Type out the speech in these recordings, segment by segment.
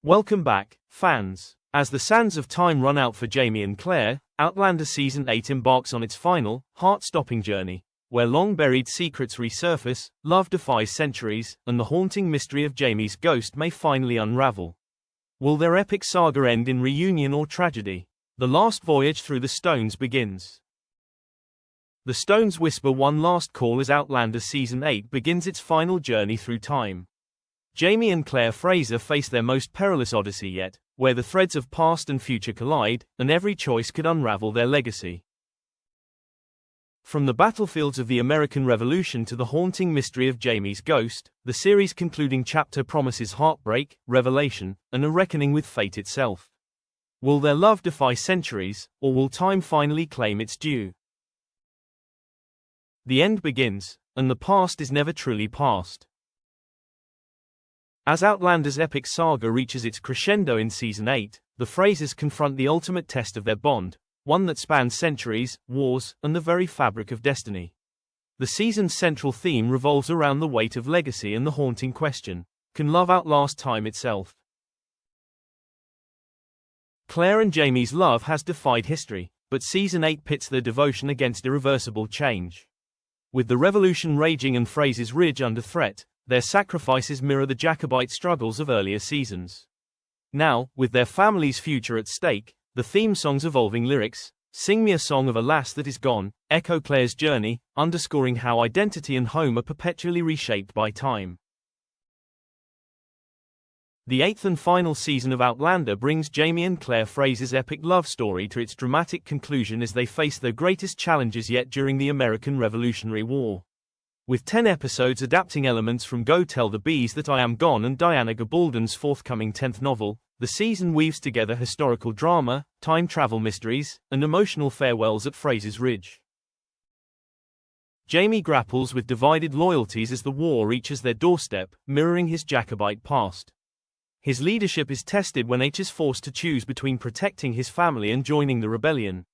Welcome back, fans. As the sands of time run out for Jamie and Claire, Outlander Season 8 embarks on its final, heart-stopping journey, where long-buried secrets resurface, love defies centuries, and the haunting mystery of Jamie's ghost may finally unravel. Will their epic saga end in reunion or tragedy? The last voyage through the stones begins. The stones whisper one last call as Outlander Season 8 begins its final journey through time. Jamie and Claire Fraser face their most perilous odyssey yet, where the threads of past and future collide, and every choice could unravel their legacy. From the battlefields of the American Revolution to the haunting mystery of Jamie's ghost, the series' concluding chapter promises heartbreak, revelation, and a reckoning with fate itself. Will their love defy centuries, or will time finally claim its due? The end begins, and the past is never truly past. As Outlander's epic saga reaches its crescendo in Season 8, the Frasers confront the ultimate test of their bond, one that spans centuries, wars, and the very fabric of destiny. The season's central theme revolves around the weight of legacy and the haunting question, can love outlast time itself? Claire and Jamie's love has defied history, but Season 8 pits their devotion against irreversible change. With the revolution raging and Fraser's Ridge under threat, their sacrifices mirror the Jacobite struggles of earlier seasons. Now, with their family's future at stake, the theme song's evolving lyrics, "Sing Me a Song of a Lass That Is Gone," echo Claire's journey, underscoring how identity and home are perpetually reshaped by time. The eighth and final season of Outlander brings Jamie and Claire Fraser's epic love story to its dramatic conclusion as they face their greatest challenges yet during the American Revolutionary War. With 10 episodes adapting elements from Go Tell the Bees That I Am Gone and Diana Gabaldon's forthcoming 10th novel, the season weaves together historical drama, time travel mysteries, and emotional farewells at Fraser's Ridge. Jamie grapples with divided loyalties as the war reaches their doorstep, mirroring his Jacobite past. His leadership is tested when H is forced to choose between protecting his family and joining the rebellion.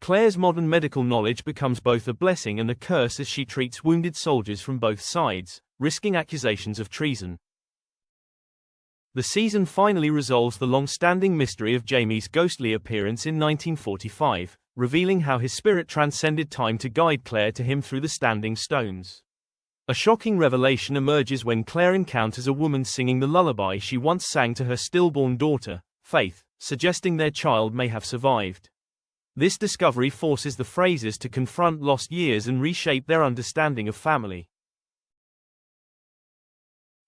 Claire's modern medical knowledge becomes both a blessing and a curse as she treats wounded soldiers from both sides, risking accusations of treason. The season finally resolves the long-standing mystery of Jamie's ghostly appearance in 1945, revealing how his spirit transcended time to guide Claire to him through the standing stones. A shocking revelation emerges when Claire encounters a woman singing the lullaby she once sang to her stillborn daughter, Faith, suggesting their child may have survived. This discovery forces the Frasers to confront lost years and reshape their understanding of family.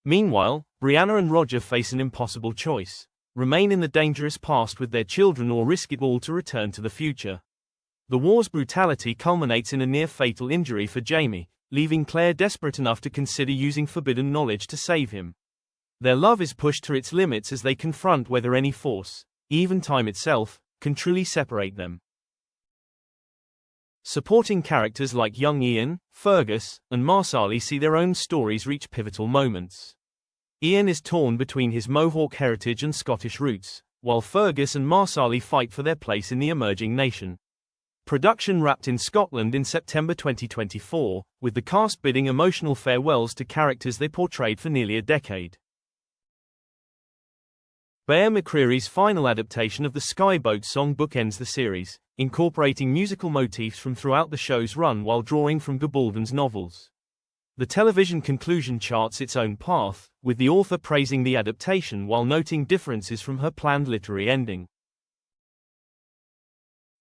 Meanwhile, Brianna and Roger face an impossible choice: remain in the dangerous past with their children or risk it all to return to the future. The war's brutality culminates in a near-fatal injury for Jamie, leaving Claire desperate enough to consider using forbidden knowledge to save him. Their love is pushed to its limits as they confront whether any force, even time itself, can truly separate them. Supporting characters like young Ian, Fergus, and Marsali see their own stories reach pivotal moments. Ian is torn between his Mohawk heritage and Scottish roots, while Fergus and Marsali fight for their place in the emerging nation. Production wrapped in Scotland in September 2024, with the cast bidding emotional farewells to characters they portrayed for nearly a decade. Bear McCreary's final adaptation of the Skyboat song bookends the series, incorporating musical motifs from throughout the show's run while drawing from Gabaldon's novels. The television conclusion charts its own path, with the author praising the adaptation while noting differences from her planned literary ending.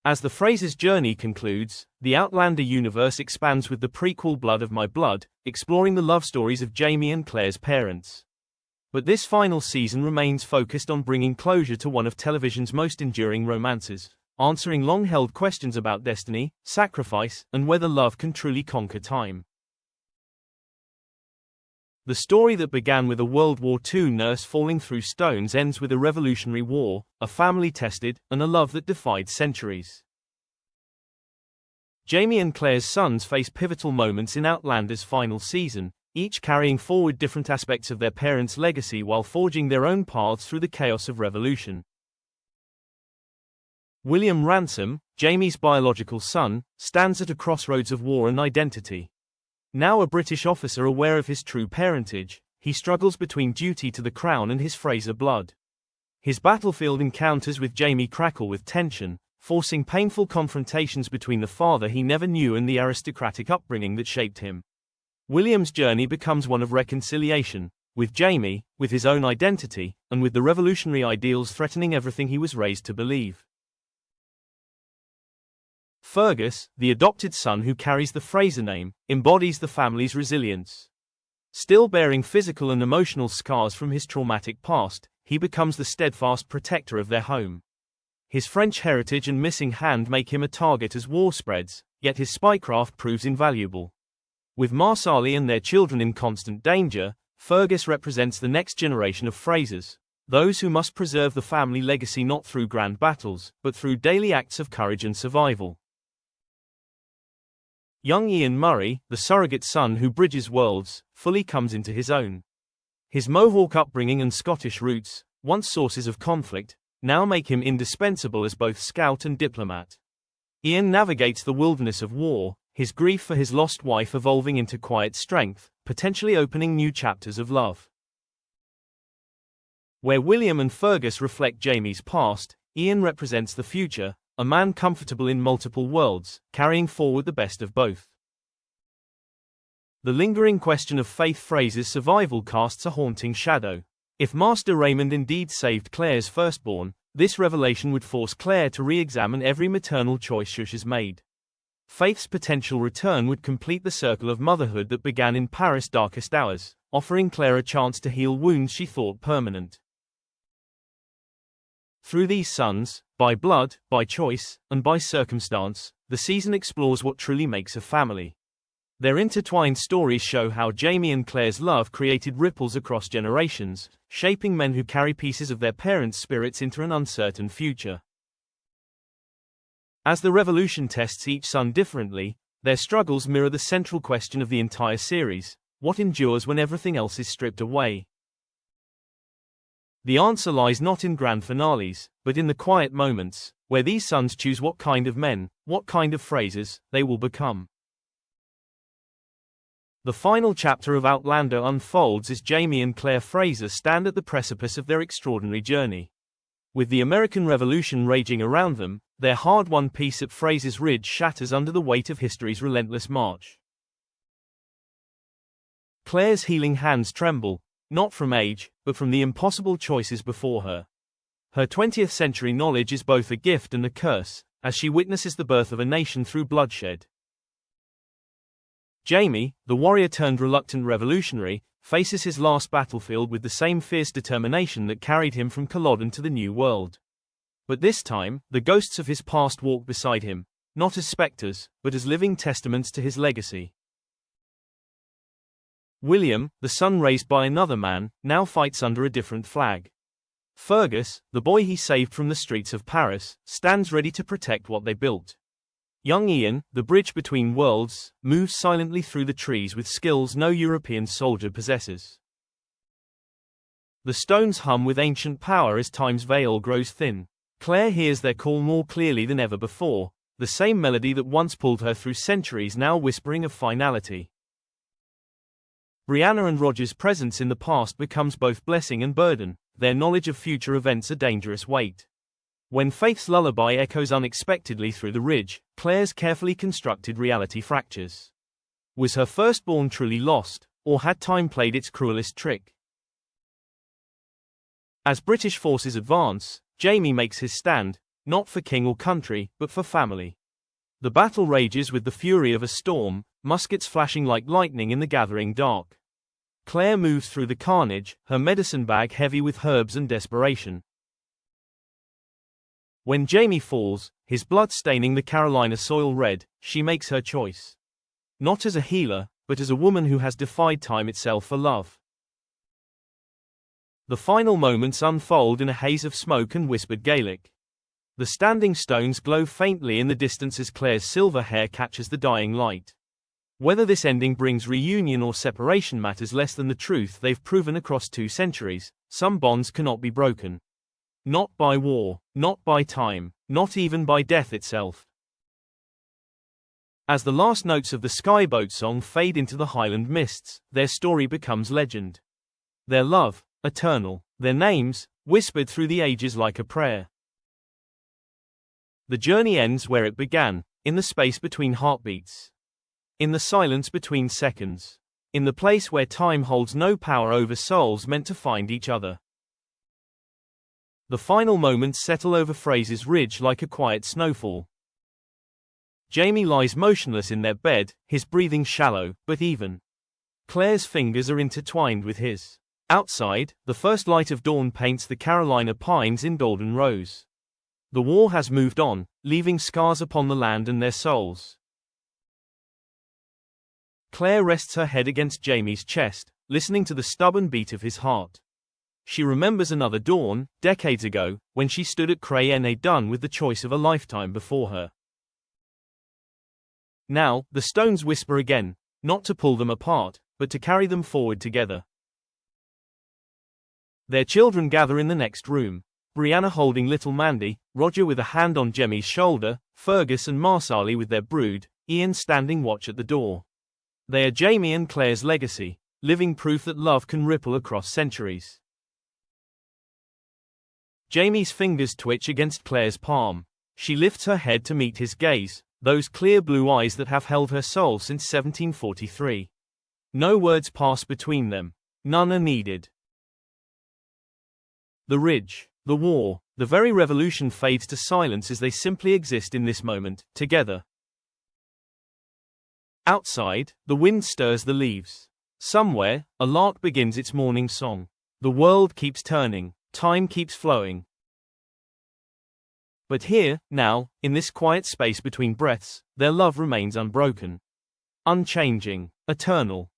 As the Frasers' journey concludes, the Outlander universe expands with the prequel Blood of My Blood, exploring the love stories of Jamie and Claire's parents. But this final season remains focused on bringing closure to one of television's most enduring romances, answering long-held questions about destiny, sacrifice, and whether love can truly conquer time. The story that began with a World War II nurse falling through stones ends with a Revolutionary War, a family tested, and a love that defied centuries. Jamie and Claire's sons face pivotal moments in Outlander's final season, each carrying forward different aspects of their parents' legacy while forging their own paths through the chaos of revolution. William Ransom, Jamie's biological son, stands at a crossroads of war and identity. Now a British officer aware of his true parentage, he struggles between duty to the crown and his Fraser blood. His battlefield encounters with Jamie crackle with tension, forcing painful confrontations between the father he never knew and the aristocratic upbringing that shaped him. William's journey becomes one of reconciliation, with Jamie, with his own identity, and with the revolutionary ideals threatening everything he was raised to believe. Fergus, the adopted son who carries the Fraser name, embodies the family's resilience. Still bearing physical and emotional scars from his traumatic past, he becomes the steadfast protector of their home. His French heritage and missing hand make him a target as war spreads, yet his spycraft proves invaluable. With Marsali and their children in constant danger, Fergus represents the next generation of Frasers, those who must preserve the family legacy not through grand battles, but through daily acts of courage and survival. Young Ian Murray, the surrogate son who bridges worlds, fully comes into his own. His Mohawk upbringing and Scottish roots, once sources of conflict, now make him indispensable as both scout and diplomat. Ian navigates the wilderness of war, his grief for his lost wife evolving into quiet strength, potentially opening new chapters of love. Where William and Fergus reflect Jamie's past, Ian represents the future, a man comfortable in multiple worlds, carrying forward the best of both. The lingering question of Faith Fraser's survival casts a haunting shadow. If Master Raymond indeed saved Claire's firstborn, this revelation would force Claire to re-examine every maternal choice she has made. Faith's potential return would complete the circle of motherhood that began in Paris' darkest hours, offering Claire a chance to heal wounds she thought permanent. Through these sons, by blood, by choice, and by circumstance, the season explores what truly makes a family. Their intertwined stories show how Jamie and Claire's love created ripples across generations, shaping men who carry pieces of their parents' spirits into an uncertain future. As the revolution tests each son differently, their struggles mirror the central question of the entire series: what endures when everything else is stripped away? The answer lies not in grand finales, but in the quiet moments, where these sons choose what kind of men, what kind of Frasers, they will become. The final chapter of Outlander unfolds as Jamie and Claire Fraser stand at the precipice of their extraordinary journey. With the American Revolution raging around them, their hard-won peace at Fraser's Ridge shatters under the weight of history's relentless march. Claire's healing hands tremble, not from age, but from the impossible choices before her. Her 20th-century knowledge is both a gift and a curse, as she witnesses the birth of a nation through bloodshed. Jamie, the warrior-turned-reluctant revolutionary, faces his last battlefield with the same fierce determination that carried him from Culloden to the New World. But this time, the ghosts of his past walk beside him, not as specters, but as living testaments to his legacy. William, the son raised by another man, now fights under a different flag. Fergus, the boy he saved from the streets of Paris, stands ready to protect what they built. Young Ian, the bridge between worlds, moves silently through the trees with skills no European soldier possesses. The stones hum with ancient power as time's veil grows thin. Claire hears their call more clearly than ever before, the same melody that once pulled her through centuries now whispering of finality. Brianna and Roger's presence in the past becomes both blessing and burden, their knowledge of future events a dangerous weight. When Faith's lullaby echoes unexpectedly through the ridge, Claire's carefully constructed reality fractures. Was her firstborn truly lost, or had time played its cruelest trick? As British forces advance, Jamie makes his stand, not for king or country, but for family. The battle rages with the fury of a storm, muskets flashing like lightning in the gathering dark. Claire moves through the carnage, her medicine bag heavy with herbs and desperation. When Jamie falls, his blood staining the Carolina soil red, she makes her choice. Not as a healer, but as a woman who has defied time itself for love. The final moments unfold in a haze of smoke and whispered Gaelic. The standing stones glow faintly in the distance as Claire's silver hair catches the dying light. Whether this ending brings reunion or separation matters less than the truth they've proven across 2 centuries: some bonds cannot be broken. Not by war, not by time, not even by death itself. As the last notes of the Skyboat song fade into the Highland mists, their story becomes legend. Their love, eternal. Their names, whispered through the ages like a prayer. The journey ends where it began, in the space between heartbeats. In the silence between seconds. In the place where time holds no power over souls meant to find each other. The final moments settle over Fraser's ridge like a quiet snowfall. Jamie lies motionless in their bed, his breathing shallow, but even. Claire's fingers are intertwined with his. Outside, the first light of dawn paints the Carolina pines in golden rose. The war has moved on, leaving scars upon the land and their souls. Claire rests her head against Jamie's chest, listening to the stubborn beat of his heart. She remembers another dawn, decades ago, when she stood at Cray Dun with the choice of a lifetime before her. Now, the stones whisper again, not to pull them apart, but to carry them forward together. Their children gather in the next room. Brianna holding little Mandy, Roger with a hand on Jemmy's shoulder, Fergus and Marsali with their brood, Ian standing watch at the door. They are Jamie and Claire's legacy, living proof that love can ripple across centuries. Jamie's fingers twitch against Claire's palm. She lifts her head to meet his gaze, those clear blue eyes that have held her soul since 1743. No words pass between them. None are needed. The ridge, the war, the very revolution fades to silence as they simply exist in this moment, together. Outside, the wind stirs the leaves. Somewhere, a lark begins its morning song. The world keeps turning, time keeps flowing. But here, now, in this quiet space between breaths, their love remains unbroken. Unchanging, eternal.